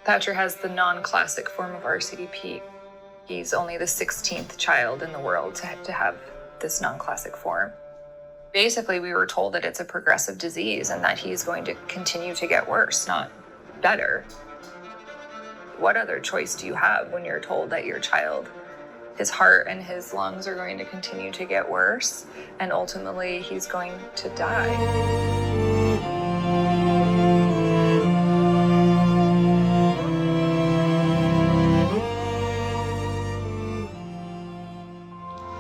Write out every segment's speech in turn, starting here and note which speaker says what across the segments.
Speaker 1: Thatcher has the non-classic form of RCDP. He's only the 16th child in the world to have this non-classic form. Basically, we were told that it's a progressive disease and that he's going to continue to get worse, not better. What other choice do you have when you're told that your child, his heart and his lungs are going to continue to get worse and ultimately he's going to die?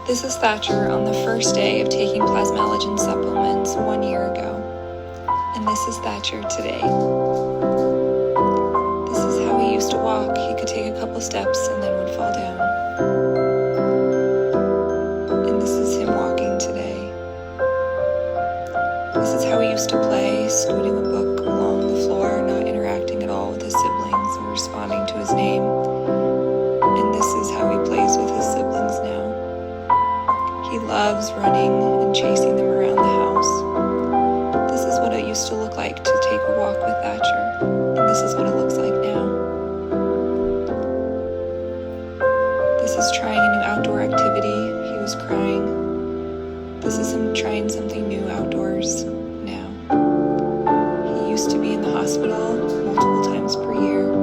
Speaker 1: This is Thatcher on the first day of taking Plasmalogen supplements 1 year ago. And this is Thatcher today. This is how he used to walk. He could take a couple steps and then would fall down. And this is him walking today. This is how he used to play, scooting a book along the floor, not interacting at all with his siblings or responding to his name. And this is how he plays with his siblings now. He loves running and chasing them around the house. This is what it used to look like to take a walk with Thatcher, and this is what it looks like now. This is trying a new outdoor activity. He was crying. This is him trying something new outdoors now. He used to be in the hospital multiple times per year.